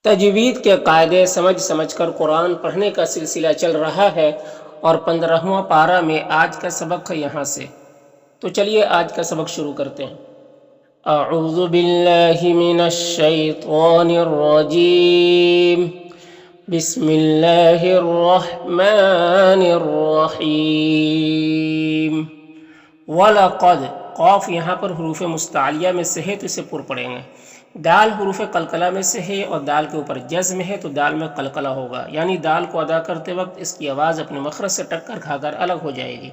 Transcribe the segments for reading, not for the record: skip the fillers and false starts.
تجوید کے قاعدے سمجھ سمجھ کر قرآن پڑھنے کا سلسلہ چل رہا ہے اور 15واں پارہ میں آج کا سبق ہے یہاں سے۔ تو چلیے آج کا سبق شروع کرتے ہیں۔ اعوذ باللہ من الشیطان الرجیم، بسم اللہ الرحمن الرحیم۔ وَلَقَدْ، قاف یہاں پر حروف مستعلیہ میں سے ہے تو اسے پر پڑھیں گے۔ دال حروف قلقلہ میں سے ہے اور دال کے اوپر جزم ہے تو دال میں قلقلہ ہوگا، یعنی دال کو ادا کرتے وقت اس کی آواز اپنے مخرج سے ٹکر کھا کر الگ ہو جائے گی۔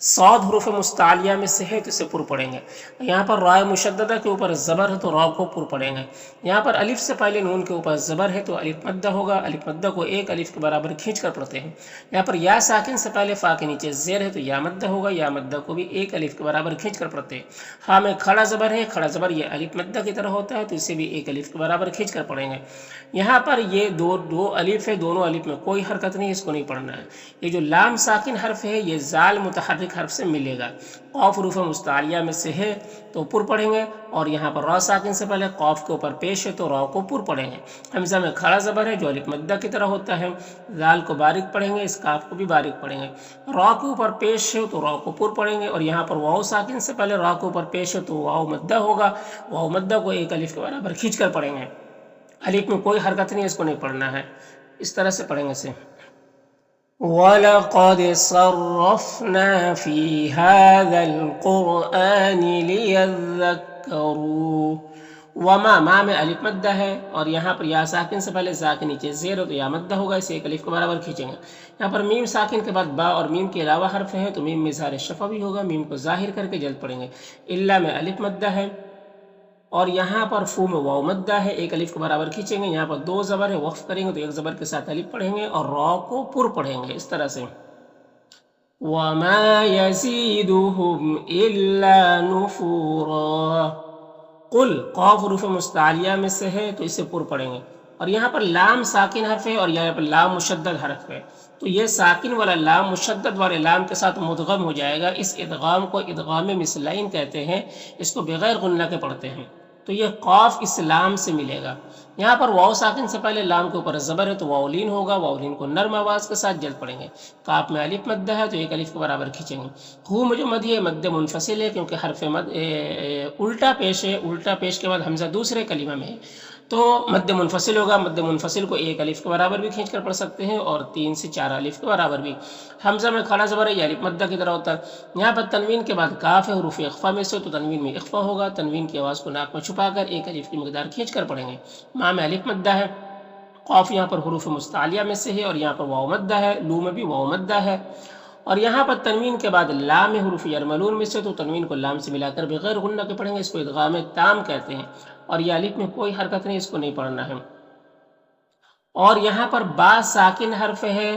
صاد حروف مستعلیہ میں سے ہے تو اسے پر پڑھیں گے۔ یہاں پر راء مشددہ کے اوپر زبر ہے تو راء کو پر پڑھیں گے۔ یہاں پر الف سے پہلے نون کے اوپر زبر ہے تو الف مدہ ہوگا، الف مدہ کو ایک الف کے برابر کھینچ کر پڑھتے ہیں۔ یہاں پر یا ساکن سے پہلے فا کے نیچے زیر ہے تو یا مدہ ہوگا، یا مدہ کو بھی ایک الف کے برابر کھینچ کر پڑھتے ہیں۔ ہاں میں کھڑا زبر ہے، کھڑا زبر یہ الف مدہ کی طرح ہوتا ہے تو اسے بھی ایک الف کے برابر کھینچ کر پڑھیں گے۔ یہاں پر یہ دو الف ہے، دونوں الف میں کوئی حرکت نہیں، اس کو نہیں پڑھنا ہے۔ یہ جو لام ساکن حرف ہے یہ زال متحرک حرف سے ملے گا۔ قاف حروف مستعلیہ میں سے ہے تو پر پڑھیں گے، اور یہاں پر را ساکن سے پہلے قاف کے اوپر پیش ہے تو را کو پر پڑھیں گے۔ حمزہ میں کھڑا زبر ہے جو الف مدہ کی طرح ہوتا ہے، زال کو باریک پڑھیں گے، اس کاف کو بھی باریک پڑھیں گے۔ را کے اوپر پیش ہے تو را کو پر پڑھیں گے، اور یہاں پر واو ساکن سے پہلے را کے اوپر پیش ہے تو واو مدہ ہوگا، واو مدہ کو ایک الف کے برابر کھینچ کر پڑھیں گے۔ الف میں کوئی حرکت نہیں، اس کو نہیں پڑھنا ہے، اس طرح سے پڑھیں گے اسے۔ وَلَقَدْ صَرَّفْنَا فِي هَذَا الْقُرْآنِ لِيَذَّكَّرُوا۔ وما، ما میں الف مدہ ہے اور یہاں پر یا ساکن سے پہلے زا کے نیچے زیر ہو تو یا مدہ ہوگا، اسے ایک الف کے برابر کھینچیں گے۔ یہاں پر میم ساکن کے بعد با اور میم کے علاوہ حرف ہے تو میم میں اظہار شفوی ہوگا، میم کو ظاہر کر کے جلد پڑھیں گے۔ الا میں الف مدہ ہے اور یہاں پر فو میں واو مدہ ہے، ایک الف کے برابر کھینچیں گے۔ یہاں پر دو زبر ہے، وقف کریں گے تو ایک زبر کے ساتھ الف پڑھیں گے اور را کو پر پڑھیں گے، اس طرح سے۔ وَمَا يَزِيدُهُمْ إِلَّا نُفُورًا۔ قل، قاف حروف مستعلیہ میں سے ہے تو اسے پر پڑھیں گے، اور یہاں پر لام ساکن حرف ہے اور یہاں پر لام مشدد حرف ہے تو یہ ساکن والا لام مشدد والے لام کے ساتھ مدغم ہو جائے گا۔ اس ادغام کو ادغام مثلین کہتے ہیں، اس کو بغیر غنہ کے پڑھتے ہیں، تو یہ قاف اس لام سے ملے گا۔ یہاں پر واو ساکن سے پہلے لام کے اوپر زبر ہے تو واولین ہوگا، واولین کو نرم آواز کے ساتھ جلد پڑھیں گے۔ کاف میں الف مدہ ہے تو ایک الف کے برابر کھینچیں گے۔ ہو میں جو مد ہے مد منفصل ہے کیونکہ حرف مد الٹا پیش ہے، الٹا پیش کے بعد حمزہ دوسرے کلمہ میں ہے تو مد منفصل ہوگا۔ مد منفصل کو ایک الف کے برابر بھی کھینچ کر پڑھ سکتے ہیں اور 3 سے 4 الف کے برابر بھی۔ حمزہ میں کھڑا زبر ہے، یہ الف مدہ کی طرح ہوتا ہے۔ یہاں پر تنوین کے بعد کاف ہے، حروف اخفا میں سے تو تنوین میں اخفا ہوگا، تنوین کی آواز کو ناک میں چھپا کر ایک الف کی مقدار کھینچ کر پڑھیں گے۔ ما میں الف مدہ ہے، قاف یہاں پر حروف مستعلیہ میں سے ہے اور یہاں پر واو مدہ ہے، لو میں بھی واو مدہ ہے، اور یہاں پر تنوین کے بعد لام حروف یرملون میں سے تو تنوین کو لام سے ملا کر بغیر غنہ کے پڑھیں گے، اس کو ادغام تام کہتے ہیں، اور یہ الف میں کوئی حرکت نہیں، اس کو نہیں پڑھنا ہے۔ اور یہاں پر با ساکن حرف ہے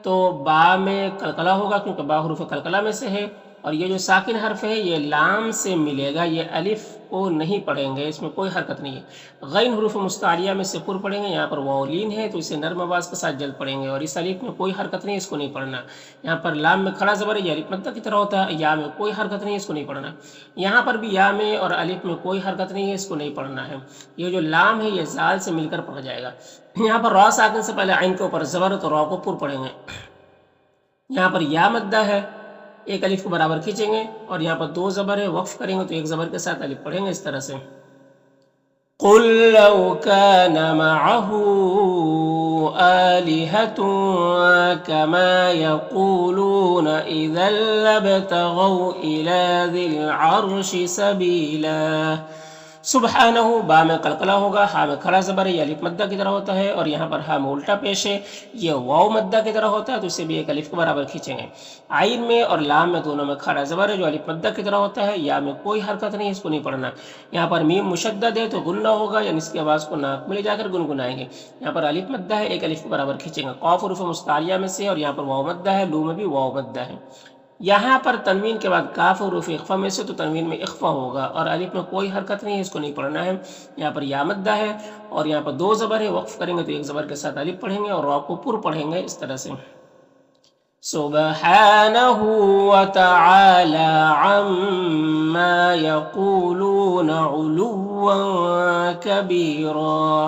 تو با میں قلقلہ ہوگا کیونکہ با حروف قلقلہ میں سے ہے، اور یہ جو ساکن حرف ہے یہ لام سے ملے گا، یہ الف کو نہیں پڑھیں گے، اس میں کوئی حرکت نہیں ہے۔ غین حروف مستعلیہ میں سے پر پڑھیں گے، یہاں پر واولین ہے تو اسے نرم آواز کے ساتھ جلد پڑھیں گے، اور اس الف میں کوئی حرکت نہیں، اس کو نہیں پڑھنا۔ یہاں پر لام میں کھڑا زبر ہے، یہ الف مدہ کی طرح ہوتا ہے، یا میں کوئی حرکت نہیں، اس کو نہیں پڑھنا۔ یہاں پر بھی یا میں اور الف میں کوئی حرکت نہیں ہے، اس کو نہیں پڑھنا ہے۔ یہ جو لام ہے یہ زال سے مل کر پڑھا جائے گا۔ یہاں پر را ساکن سے پہلے عین کے اوپر زبر ہے تو را کو پر پڑھیں گے۔ یہاں پر یا مدہ ہے، ایک الف کو برابر کھینچیں گے، اور یہاں پر دو زبر ہے، وقف کریں گے تو ایک زبر کے ساتھ الف پڑھیں گے، اس طرح سے۔ قُل لَّوْ كَانَ مَعَهُ آلِهَةٌ كَمَا يَقُولُونَ إِذًا لَّابْتَغَوْا إِلَىٰ ذِي الْعَرْشِ سَبِيلًا۔ سبحانہ، با میں قلقلہ ہوگا، ہا میں کھڑا زبر ہے، یہ الف مدہ کی طرح ہوتا ہے، اور یہاں پر ہا میں الٹا پیش ہے، یہ واو مدہ کی طرح ہوتا ہے تو اسے بھی ایک الف کے برابر کھینچیں گے۔ عین میں اور لام میں دونوں میں کھڑا زبر ہے جو الف مدہ کی طرح ہوتا ہے، یا میں کوئی حرکت نہیں، اس کو نہیں پڑھنا۔ یہاں پر میم مشدد ہے تو غنہ ہوگا، یعنی اس کی آواز کو ناک میں لے جا کر گنگنائیں گے۔ یہاں پر الف مدہ ہے، ایک الف کے برابر کھینچیں گے۔ قاف حروف مستعلیہ میں سے، اور یہاں پر واو مدہ ہے، لو میں بھی واو مدہ ہے۔ یہاں پر تنوین کے بعد کاف حروف اخفا میں سے تو تنوین میں اخفا ہوگا، اور الف میں کوئی حرکت نہیں ہے، اس کو نہیں پڑھنا ہے۔ یہاں پر یا مدہ ہے اور یہاں پر دو زبر ہے، وقف کریں گے تو ایک زبر کے ساتھ الف پڑھیں گے اور را کو پر پڑھیں گے، اس طرح سے۔ سبحانہ وتعالی عما یقولون علوا کبیرا۔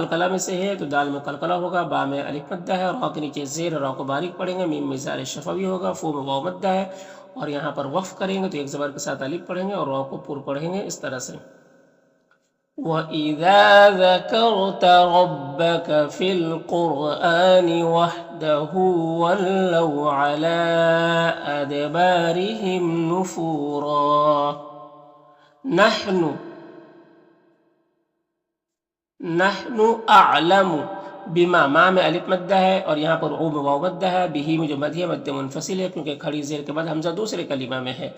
قلقلہ میں سے ہے تو دال میں قلقلہ ہوگا، با میں الف مدہ ہے، را کے نیچے زیر، را کو باریک پڑھیں گے، میم میں اظہار شفوی ہوگا، فو میں واو مدہ ہے، اور یہاں پر وقف کریں گے تو ایک زبر کے ساتھ الف پڑھیں گے اور را کو پر پڑھیں گے، اس طرح سے۔ وَإِذَا ذَكَرْتَ رَبَّكَ فِي الْقُرْآنِ وَحْدَهُ وَلَّوْا عَلَىٰ أَدْبَارِهِمْ نُفُورًا۔ نحن اعلم بما، ماں میں الف مدہ ہے اور یہاں پر او میں واو مدہ ہے، بہی میں جو مد ہے مد منفصل ہے کیونکہ کھڑی زیر کے بعد حمزہ دوسرے کلمہ میں ہے،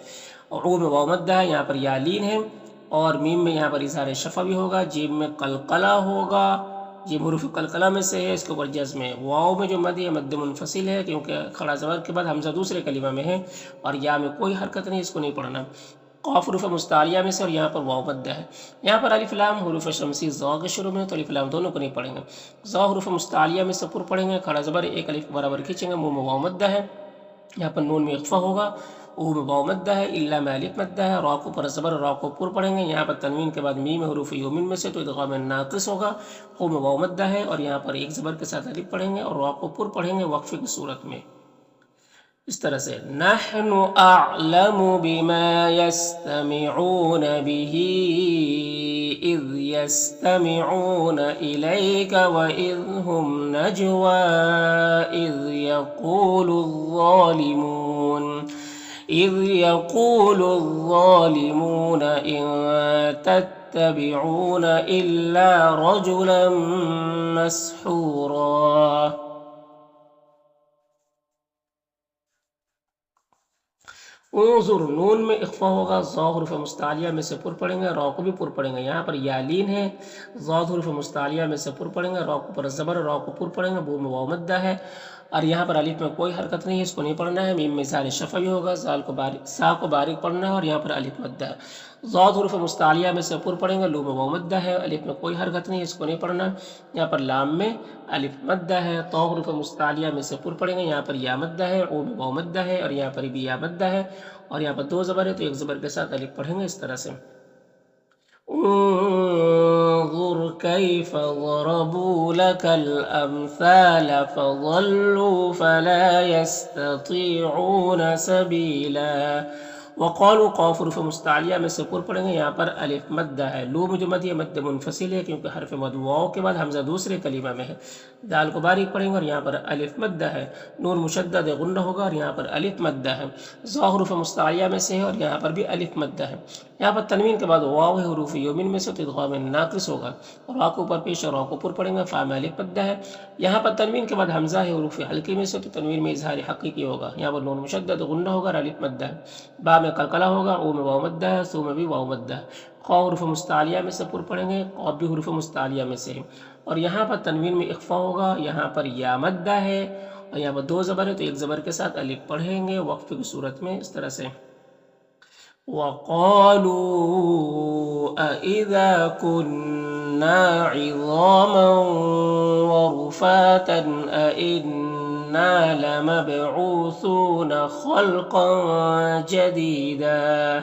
اور او میں واو مدہ ہے، یہاں پر یا لین ہے، اور میم میں یہاں پر اظہار شفوی ہوگا، جیم میں قلقلہ ہوگا، جیم حروف قلقلہ میں سے ہے، اس کے اوپر جزم ہے، واو میں جو مد ہے مد منفصل ہے کیونکہ کھڑا زبر کے بعد حمزہ دوسرے کلمہ میں ہے، اور یا میں کوئی حرکت نہیں، اس کو نہیں پڑھنا۔ قاف حروف مستعلیہ میں سے اور یہاں پر واو مدہ ہے، یہاں پر الف لام حروف شمسی ضا کے شروع میں، تو الف لام دونوں کو نہیں پڑھیں گے، ضا حروف مستعلیہ میں سے پر پڑھیں گے، کھڑا زبر ایک الف برابر کھینچیں گے، منہ میں واو مدہ ہے، یہاں پر نون میں اخفا ہوگا، او میں واو مدہ ہے، الا میں الف مدہ ہے، را کو پر زبر، را کو پر پڑھیں گے، یہاں پر تنوین کے بعد میم حروف یومن میں سے تو ادغام ناقص ہوگا، او میں واو مدہ ہے، اور یہاں پر ایک زبر کے ساتھ الف پڑھیں گے اور را کو پر پڑھیں گے وقفے کی صورت میں، اس طرح سے۔ نحن اعلم بما يستمعون به اذ يستمعون اليك واذ هم نجوى اذ يقول الظالمون ان تتبعون الا رجلا مسحورا۔ انظر، نون میں اخفا ہوگا، ضا حروف مستعلیہ میں سے پر پڑھیں گے، را کو بھی پر پڑھیں گے، یہاں پر یا لین ہے، ضاد حروف مستعلیہ میں سے پر پڑھیں گے، را کو پر زبر، را کو پر پڑھیں گے، بو میں واو مدہ ہے، اور یہاں پر الف میں کوئی حرکت نہیں ہے، اس کو نہیں پڑھنا ہے، میم میں اظہار شفوی ہوگا، سا کو باریک پڑھنا ہے، اور یہاں پر الف مدہ ہے، ضاد حروف مستعلیہ میں سے پر پڑھیں گے، لو میں واو مدہ ہے، الف میں کوئی حرکت نہیں ہے، اس کو نہیں پڑھنا، یہاں پر لام میں الف مدہ ہے، تو حروف مستعلیہ میں سے پر پڑھیں گے، یہاں پر یا مدہ ہے، او میں واو مدہ ہے، اور یہاں پر بھی یا مدہ ہے، اور یہاں پر دو زبر ہے تو ایک زبر کے ساتھ الف پڑھیں گے، اس طرح سے۔ انظر کیف ضربوا لك الامثال فضلوا فلا يستطيعون سبیلا۔ وقالوا، قاف حروف مستعلیہ میں سے پر پڑھیں گے، یہاں پر الف مدہ ہے، لو میں جو مد ہے مد منفصل ہے کیونکہ حرف مد واو کے بعد حمزہ دوسرے کلمہ میں ہے، دال کو باریک پڑھیں گے اور یہاں پر الف مدہ ہے، نون مشدد غنہ ہوگا اور یہاں پر الف مدہ ہے، ضا حروف مستعلیہ میں سے ہے اور یہاں پر بھی الف مدہ ہے، یہاں پر تنوین کے بعد واو ہے، حروف یومن میں سے تو ادغام ناقص ہوگا، را کو اوپر پیش اور را کو پر پڑھیں گے، فا میں الف مدہ ہے، یہاں پر تنوین کے بعد حمزہ ہے، حروف حلقی میں سے تو تنوین میں اظہار حقیقی ہوگا، یہاں پر نون مشدد غنہ ہوگا اور الف مدہ ہے، با میں قلقلہ ہوگا، او میں واو مدہ ہے، سو میں بھی واو مدہ ہے، قا حروف مستعلیہ میں سے پر پڑھیں گے، قاف بھی حروف مستعلیہ میں سے، اور یہاں پر تنوین میں اخفا ہوگا، یہاں پر یا مدہ ہے، اور یہاں پر دو زبر ہے تو ایک زبر کے ساتھ الف پڑھیں گے وقف کی صورت میں، اس طرح سے۔ وَقَالُوا أَإِذَا كُنَّا عِظَامًا وَرُفَاتًا أَإِنَّا لَمَبْعُوثُونَ خَلْقًا جَدِيدًا۔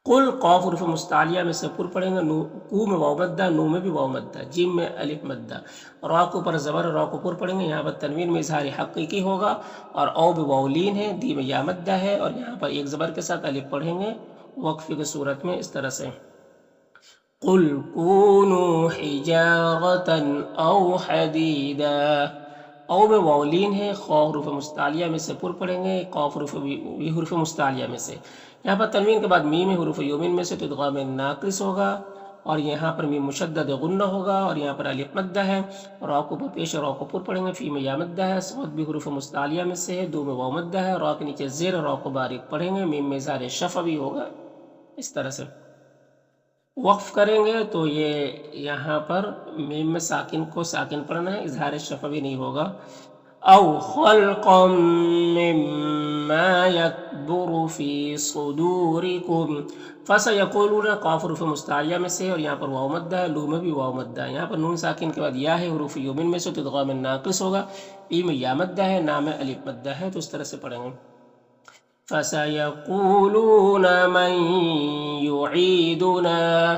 قل، قاف حروف مستعلیہ میں سے پر پڑھیں گے، کو میں واو مدہ، نو میں بھی واو مدہ، جیم میں الف مدہ، را کو پر زبر، را کو پر پڑھیں گے، یہاں پر تنوین میں اظہار حقیقی ہوگا، اور او بھی واو لین ہے، دی میں یا مدہ ہے، اور یہاں پر ایک زبر کے ساتھ الف پڑھیں گے وقفے کی صورت میں، اس طرح سے۔ قل کونوا حجارة او حدیدا، او میں واو لین ہے، خا حروف مستعلیہ میں سے پر پڑھیں گے، قاف حروف مستعلیہ میں سے، یہاں پر تنوین کے بعد میم حروف یومن میں سے تو ادغام ناقص ہوگا، اور یہاں پر میم مشدد غنہ ہوگا، اور یہاں پر الف مدہ ہے، را کو پر پیش را کو پر پڑھیں گے، فی میں یا مدہ ہے، صاد بھی حروف مستعلیہ میں سے ہے، دو میں واو مدہ ہے، را کے نیچے زیر، را کو باریک پڑھیں گے، میم میں اظہار شفوی ہوگا، اس طرح سے۔ وقف کریں گے تو یہ یہاں پر میم میں ساکن کو ساکن پڑھنا ہے، اظہار شفوی نہیں ہوگا۔ او خلقا مما یکبر فی صدورکم، فسیقولون، قاف حروف مستعلیہ میں سے اور یہاں پر واو مدہ ہے، لو میں بھی واو مدہ ہے، یہاں پر نون ساکن کے بعد یا ہے، حروف یومن میں سے تو ادغام ناقص ہوگا، ای میں یا مدہ ہے، نا میں الف مدہ ہے، تو اس طرح سے پڑھیں گے۔ فَسَيَقُولُونَ مَن يُعِيدُنَا،